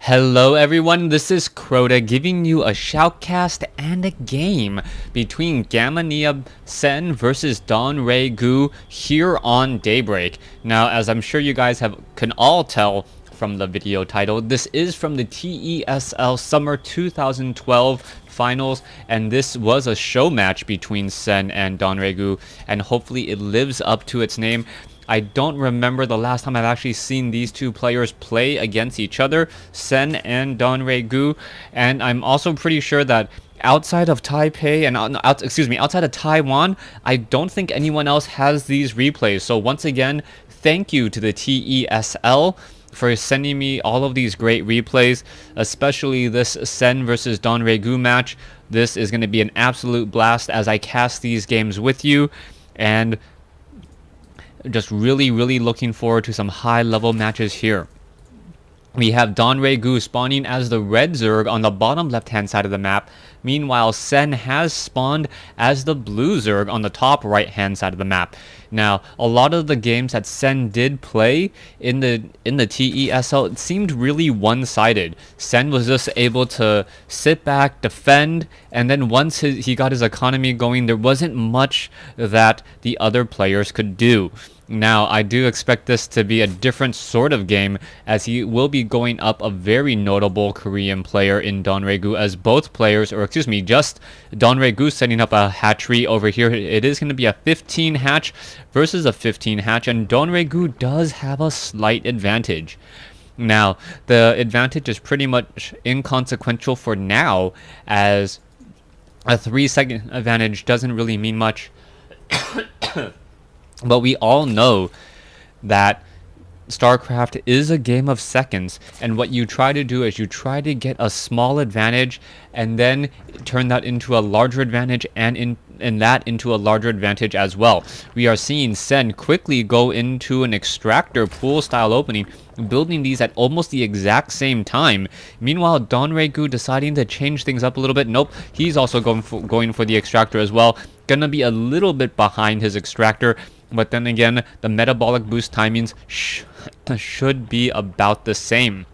Hello everyone, this is Crota giving you a shoutcast and a game between Gamania Sen versus Don Ray Gu here on Daybreak. Now, as I'm sure you guys can all tell from the video title, this is from the TESL Summer 2012 finals, and this was a show match between Sen and Don Ray Gu, and hopefully it lives up to its name. I don't remember the last time I've actually seen these two players play against each other, Sen and Don Ray Gu, and I'm also pretty sure that outside of Taipei and outside of Taiwan, I don't think anyone else has these replays. So once again, thank you to the TESL for sending me all of these great replays, especially this Sen versus Don Ray Gu match. This is going to be an absolute blast as I cast these games with you, and just really looking forward to some high level matches here. We have Don Ray Gu spawning as the red Zerg on the bottom left hand side of the map. Meanwhile, Sen has spawned as the blue Zerg on the top right hand side of the map. Now, a lot of the games that Sen did play in the TESL, it seemed really one-sided. Sen was just able to sit back, defend, and then once he got his economy going, there wasn't much that the other players could do. Now, I do expect this to be a different sort of game, as he will be going up a very notable Korean player in Don Ray Gu, as both players, or excuse me, just Don Ray Gu setting up a hatchery over here. It is going to be a 15 hatch versus a 15 hatch, and Don Ray Gu does have a slight advantage. Now, the advantage is pretty much inconsequential for now, as a 3-second advantage doesn't really mean much. But we all know that Starcraft is a game of seconds, and what you try to do is you try to get a small advantage and then turn that into a larger advantage, and that into a larger advantage as well. We are seeing Sen quickly go into an extractor pool style opening, building these at almost the exact same time. Meanwhile, Don Ray Gu deciding to change things up a little bit. Nope, he's also going for the extractor as well. Gonna be a little bit behind his extractor, but then again, the metabolic boost timings should be about the same.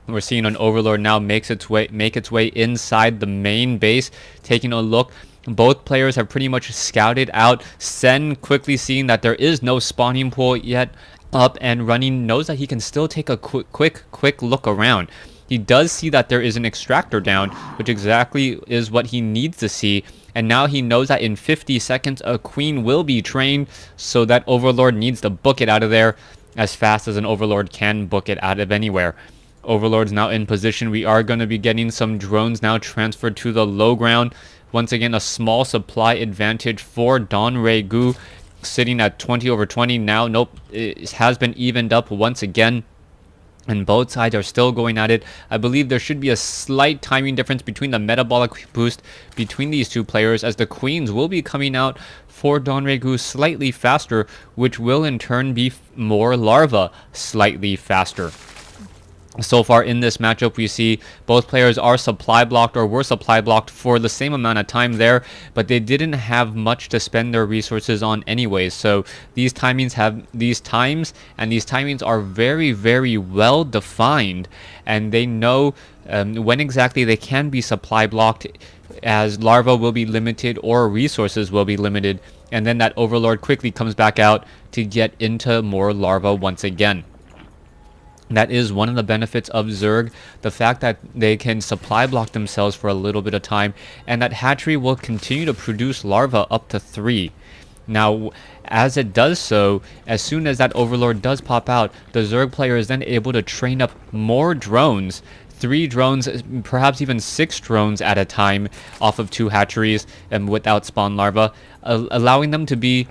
We're seeing an Overlord now make its way inside the main base, taking a look. Both players have pretty much scouted out. Sen, quickly seeing that there is no spawning pool yet up and running, knows that he can still take a quick look around. He does see that there is an extractor down, which exactly is what he needs to see. And now he knows that in 50 seconds, a queen will be trained, so that Overlord needs to book it out of there as fast as an Overlord can book it out of anywhere. Overlord's now in position. We are going to be getting some drones now transferred to the low ground. Once again, a small supply advantage for Don Ray Gu, sitting at 20/20 now. Nope, it has been evened up once again, and both sides are still going at it. I believe there should be a slight timing difference between the metabolic boost between these two players, as the queens will be coming out for Don Ray Gu slightly faster, which will in turn be more larva slightly faster. So far in this matchup, we see both players are supply blocked, or were supply blocked for the same amount of time there, but they didn't have much to spend their resources on anyways. So these times are very well defined, and they know when exactly they can be supply blocked, as larva will be limited or resources will be limited, and then that Overlord quickly comes back out to get into more larva once again. That is one of the benefits of Zerg, the fact that they can supply block themselves for a little bit of time, and that hatchery will continue to produce larvae up to 3. Now, as it does so, as soon as that Overlord does pop out, the Zerg player is then able to train up more drones, 3 drones, perhaps even 6 drones at a time off of 2 hatcheries and without spawn larva, allowing them to be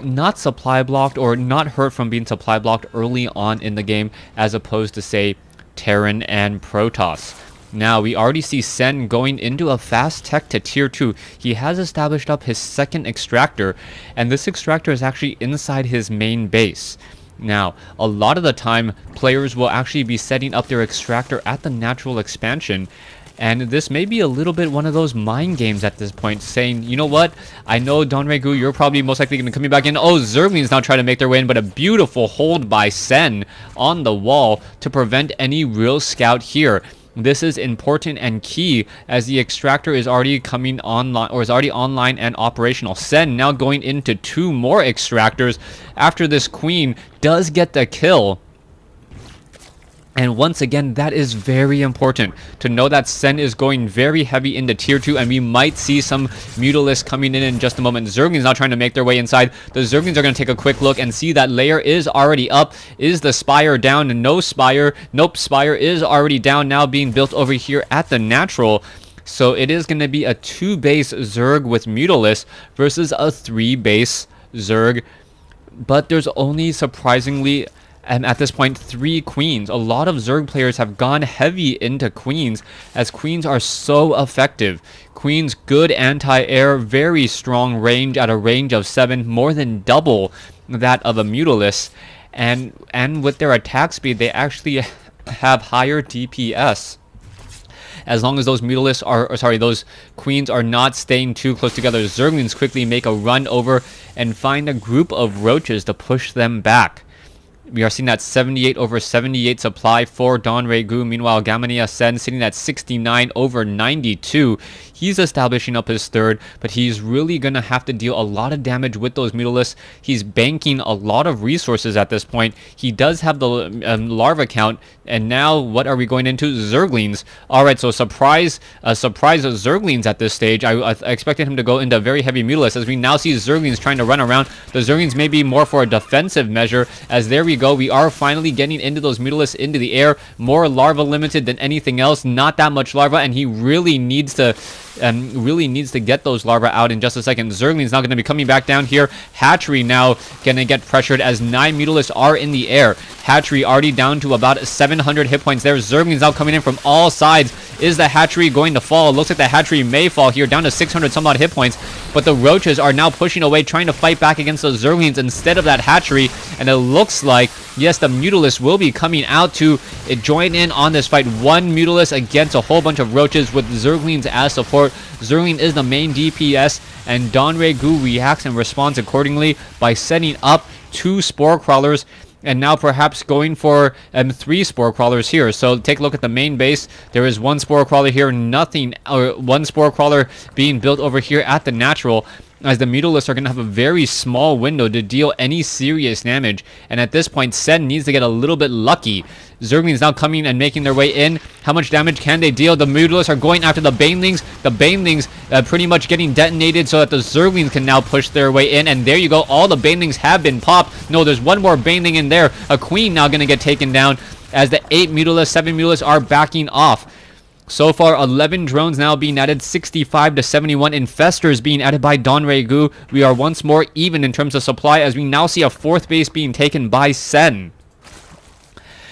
not supply blocked or not hurt from being supply blocked early on in the game, as opposed to, say, Terran and Protoss. Now, we already see Sen going into a fast tech to tier 2. He has established up his second extractor, and this extractor is actually inside his main base. Now, a lot of the time, players will actually be setting up their extractor at the natural expansion, And this may be a little bit one of those mind games at this point, saying, you know what, I know Donregu, you're probably most likely going to come back in. Oh, Zergling's now trying to make their way in, but a beautiful hold by Sen on the wall to prevent any real scout here. This is important and key as the extractor is already coming online, or is already online and operational. Sen now going into 2 more extractors after this queen does get the kill. And once again, that is very important to know that Sen is going very heavy into tier 2, and we might see some Mutalisks coming in just a moment. Zerglings now trying to make their way inside. The Zerglings are going to take a quick look and see that layer is already up. Is the Spire down? No Spire. Nope, Spire is already down, now being built over here at the natural. So it is going to be a 2-base Zerg with Mutalisk versus a 3-base Zerg. But there's only surprisingly, and at this point, 3 queens. A lot of Zerg players have gone heavy into queens, as queens are so effective. Queens, good anti-air, very strong range at a range of 7, more than double that of a Mutalisk. And with their attack speed, they actually have higher DPS. As long as those Mutalisks are, those queens are not staying too close together. Zerglings quickly make a run over and find a group of roaches to push them back. We are seeing that 78 over 78 supply for Donregu. Meanwhile, Gamania Sen sitting at 69 over 92. He's establishing up his third, but he's really going to have to deal a lot of damage with those Mutalisks. He's banking a lot of resources at this point. He does have the larva count, and now what are we going into? Zerglings. Alright, so surprise Zerglings at this stage. I expected him to go into very heavy Mutalisks, as we now see Zerglings trying to run around. The Zerglings may be more for a defensive measure, as there we go. We are finally getting into those Mutalisks into the air. More larva limited than anything else. Not that much larva, and he really needs to get those larvae out in just a second. Zergling's now going to be coming back down here. Hatchery now going to get pressured as 9 Mutalisks are in the air. Hatchery already down to about 700 hit points there. Zergling's now coming in from all sides. Is the Hatchery going to fall? It looks like the Hatchery may fall here, down to 600 some odd hit points. But the Roaches are now pushing away, trying to fight back against those Zerglings instead of that Hatchery. And it looks like, yes, the Mutalisks will be coming out to join in on this fight. 1 Mutalisk against a whole bunch of Roaches with Zerglings as support. Zergling is the main DPS, and Donregu reacts and responds accordingly by setting up 2 Spore Crawlers, and now perhaps going for 3 Spore Crawlers here. So take a look at the main base. There is 1 Spore Crawler here, 1 Spore Crawler being built over here at the natural, as the Mutalisks are going to have a very small window to deal any serious damage. And at this point, Sen needs to get a little bit lucky. Zerglings now coming and making their way in. How much damage can they deal? The Mutalisks are going after the Banelings. The Banelings pretty much getting detonated so that the Zerglings can now push their way in. And there you go. All the Banelings have been popped. No, there's 1 more Baneling in there. A Queen now going to get taken down as the 8 Mutalisks, 7 Mutalisks are backing off. So far, 11 drones now being added, 65 to 71 infestors being added by Donregu. We are once more even in terms of supply, as we now see a 4th base being taken by Sen.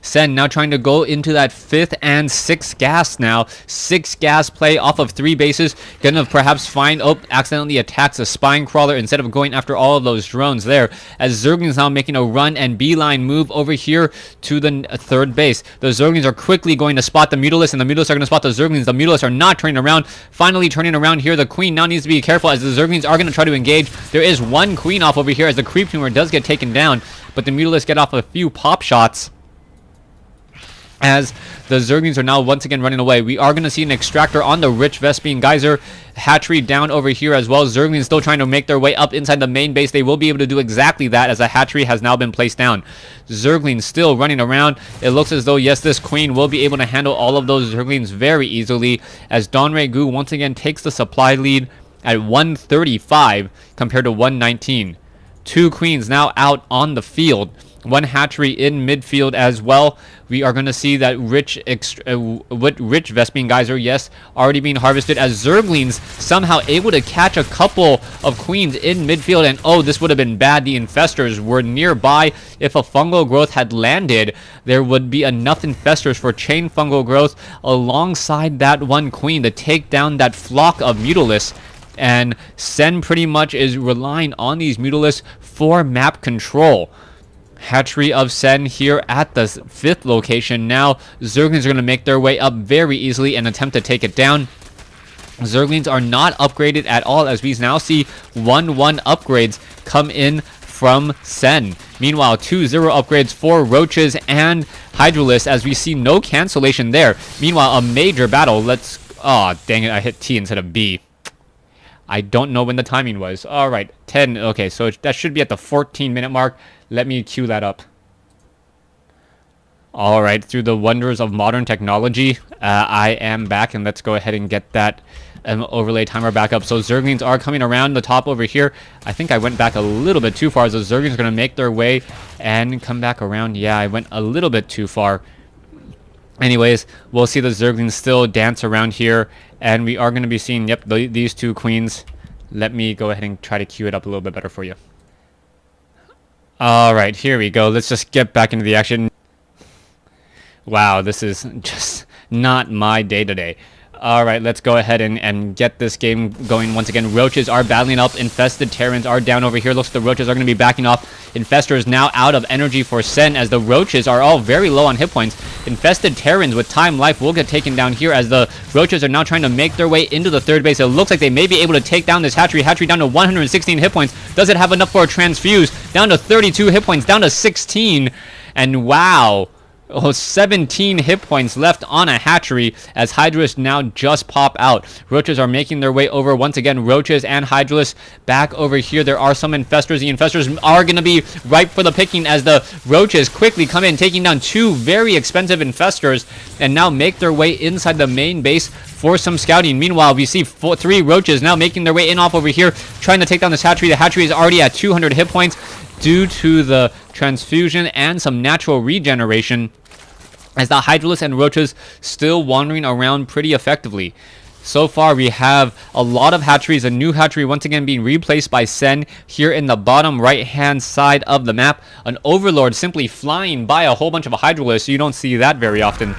Sen now trying to go into that 5th and 6th gas now. 6 gas play off of 3 bases. Gonna perhaps find, accidentally attacks a spine crawler instead of going after all of those drones there. As Zerglings now making a run and beeline move over here to the 3rd base. The Zerglings are quickly going to spot the Mutalisks, and the Mutalisks are going to spot the Zerglings. The Mutalisks are not turning around. Finally turning around here. The Queen now needs to be careful, as the Zerglings are going to try to engage. There is 1 Queen off over here as the Creep Tumor does get taken down, but the Mutalisks get off a few pop shots, as the Zerglings are now once again running away. We are going to see an extractor on the Rich Vespian Geyser. Hatchery down over here as well. Zerglings still trying to make their way up inside the main base. They will be able to do exactly that, as a hatchery has now been placed down. Zerglings still running around. It looks as though, yes, this Queen will be able to handle all of those Zerglings very easily, as Donregu once again takes the supply lead at 135 compared to 119. 2 Queens now out on the field. 1 hatchery in midfield as well. We are going to see that Rich Vespian Geyser, yes, already being harvested, as Zerglings somehow able to catch a couple of Queens in midfield. And this would have been bad. The infestors were nearby. If a fungal growth had landed, there would be enough infestors for chain fungal growth alongside that 1 Queen to take down that flock of Mutalisks. And Sen pretty much is relying on these Mutalisks for map control. Hatchery of Sen here at the 5th location. Now Zerglings are going to make their way up very easily and attempt to take it down. Zerglings are not upgraded at all, as we now see 1-1 upgrades come in from Sen. Meanwhile, 2-0 upgrades for Roaches and Hydralisk, as we see no cancellation there. Meanwhile, a major battle. Oh, dang it, I hit T instead of B. I don't know when the timing was. All right, 10. Okay, so that should be at the 14-minute mark. Let me cue that up. All right, through the wonders of modern technology, I am back, and let's go ahead and get that overlay timer back up. So Zerglings are coming around the top over here. I think I went back a little bit too far. So Zerglings are going to make their way and come back around. Yeah, I went a little bit too far. Anyways, we'll see the Zerglings still dance around here, and we are going to be seeing, yep, these two queens. Let me go ahead and try to cue it up a little bit better for you. All right, here we go. Let's just get back into the action. Wow, this is just not my day today. All right, let's go ahead and get this game going once again. Roaches are battling up. Infested Terrans are down over here. Looks like the Roaches are going to be backing off. Infestor is now out of energy for Sen, as the Roaches are all very low on hit points. Infested Terrans with time life will get taken down here, as the Roaches are now trying to make their way into the 3rd base. It looks like they may be able to take down this Hatchery. Hatchery down to 116 hit points. Does it have enough for a transfuse? Down to 32 hit points. Down to 16. And wow. 17 hit points left on a Hatchery, as Hydralisk now just pop out. Roaches are making their way over once again. Roaches and Hydralisk back over here. There are some Infestors. The Infestors are going to be ripe for the picking, as the Roaches quickly come in, taking down 2 very expensive Infestors, and now make their way inside the main base for some scouting. Meanwhile, we see 3 Roaches now making their way in off over here, trying to take down this Hatchery. The Hatchery is already at 200 hit points due to the transfusion and some natural regeneration, as the Hydralisk and Roaches still wandering around pretty effectively. So far, we have a lot of Hatcheries. A new Hatchery once again being replaced by Sen here in the bottom right-hand side of the map. An Overlord simply flying by a whole bunch of Hydralisks. You don't see that very often,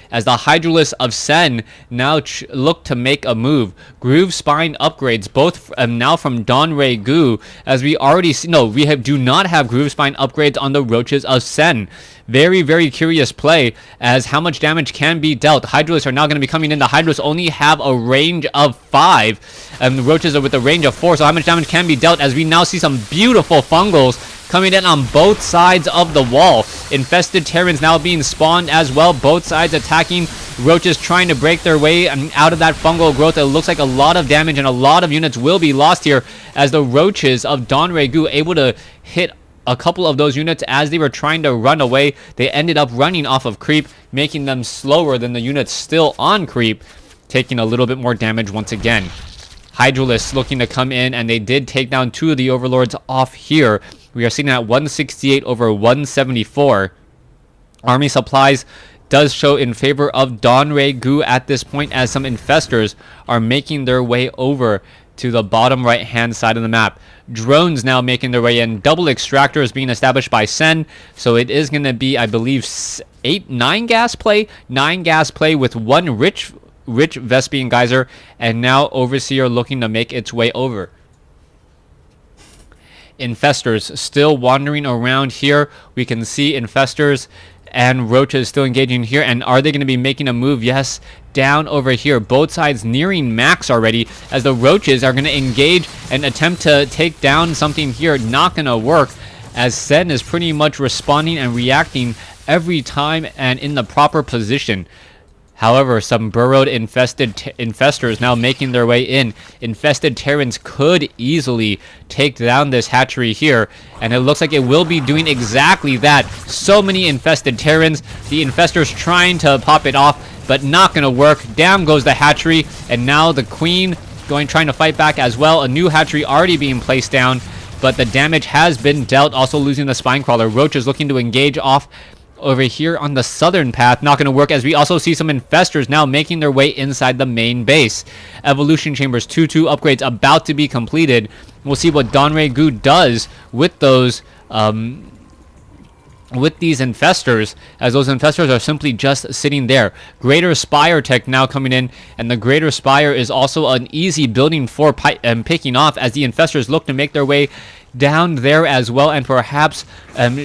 as the Hydralisk of Sen now look to make a move. Groove Spine upgrades, both now from Donray Gu, as we already see. No, we do not have Groove Spine upgrades on the Roaches of Sen. Very, very curious play, as how much damage can be dealt. Hydralisks are now going to be coming in. The Hydralisks only have a range of 5, and the Roaches are with a range of 4, so how much damage can be dealt, as we now see some beautiful fungals coming in on both sides of the wall. Infested Terrans now being spawned as well, both sides attacking. Roaches trying to break their way out of that fungal growth. It looks like a lot of damage and a lot of units will be lost here, as the Roaches of Donray Gu able to hit a couple of those units as they were trying to run away. They ended up running off of creep, making them slower than the units still on creep, taking a little bit more damage once again. Hydralisk looking to come in, and they did take down 2 of the Overlords off here. We are sitting at 168 over 174. Army supplies does show in favor of Donray Gu at this point, as some Infestors are making their way over to the bottom right hand side of the map. Drones now making their way in. Double extractors being established by Sen, so it is going to be, I believe, 9 gas play with 1 rich Vespian Geyser, and now Overseer looking to make its way over. Infestors still wandering around here. We can see Infestors and Roaches still engaging here, and are they going to be making a move? Yes, down over here. Both sides nearing max already, as the Roaches are going to engage and attempt to take down something here. Not going to work, as Sen is pretty much responding and reacting every time and in the proper position. However, some burrowed Infestors now making their way in. Infested Terrans could easily take down this Hatchery here, and it looks like it will be doing exactly that. So many Infested Terrans. The Infestors trying to pop it off, but not going to work. Down goes the Hatchery, and now the Queen trying to fight back as well. A new Hatchery already being placed down, but the damage has been dealt. Also losing the Spine Crawler. Roach is looking to engage off over here on the southern path. Not going to work, as we also see some Infestors now making their way inside the main base. Evolution Chambers 2-2 upgrades about to be completed. We'll see what Donray Gu does with those with these Infestors, as those Infestors are simply just sitting there. Greater Spire tech now coming in, and the Greater Spire is also an easy building for picking off, as the Infestors look to make their way down there as well, and perhaps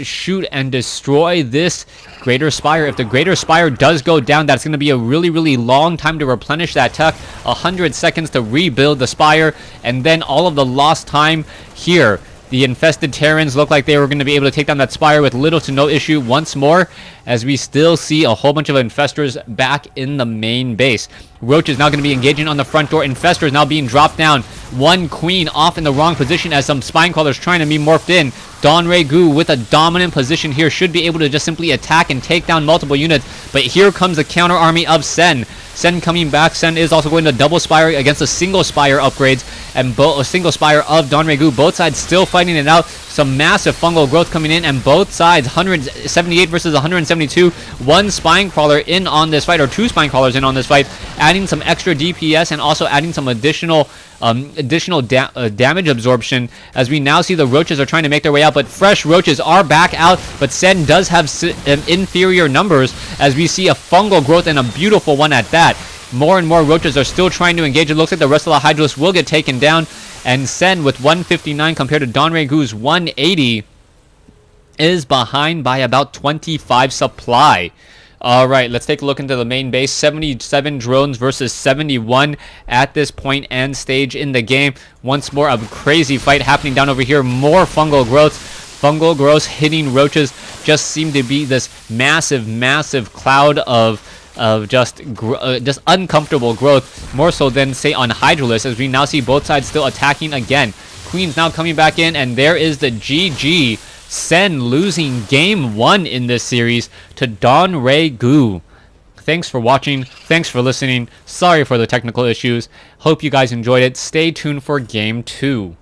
shoot and destroy this Greater Spire. If the Greater Spire does go down, that's going to be a really long time to replenish that tech. 100 seconds to rebuild the Spire, and then all of the lost time here. The infested Terrans look like they were going to be able to take down that Spire with little to no issue once more, as we still see a whole bunch of Infestors back in the main base. Roach is now going to be engaging on the front door. Infestor is now being dropped down. One Queen off in the wrong position as some Spine Crawlers trying to be morphed in. Donray Gu with a dominant position here should be able to just simply attack and take down multiple units, but here comes the counter army of Sen. Sen coming back. Sen is also going to double Spire against a single Spire upgrades and a single Spire of Donray Gu. Both sides still fighting it out. Some massive fungal growth coming in, and both sides 178 versus 172. One Spine Crawler in on this fight, or two Spine Crawlers in on this fight, adding some extra DPS and also adding some additional damage absorption, as we now see the Roaches are trying to make their way out, but fresh Roaches are back out, but Sen does have inferior numbers, as we see a fungal growth and a beautiful one at that. More and more Roaches are still trying to engage. It looks like the rest of the Hydralisks will get taken down, and Sen with 159 compared to Donray Gu's 180 is behind by about 25 supply. Alright, let's take a look into the main base. 77 drones versus 71 at this point and stage in the game. Once more, a crazy fight happening down over here. More fungal growth. Fungal growth hitting Roaches just seem to be this massive cloud of just uncomfortable growth. More so than, say, on Hydralisk, as we now see both sides still attacking again. Queen's now coming back in, and there is the GG. Sen losing game 1 in this series to Donray Gu. Thanks for watching. Thanks for listening. Sorry for the technical issues. Hope you guys enjoyed it. Stay tuned for game 2.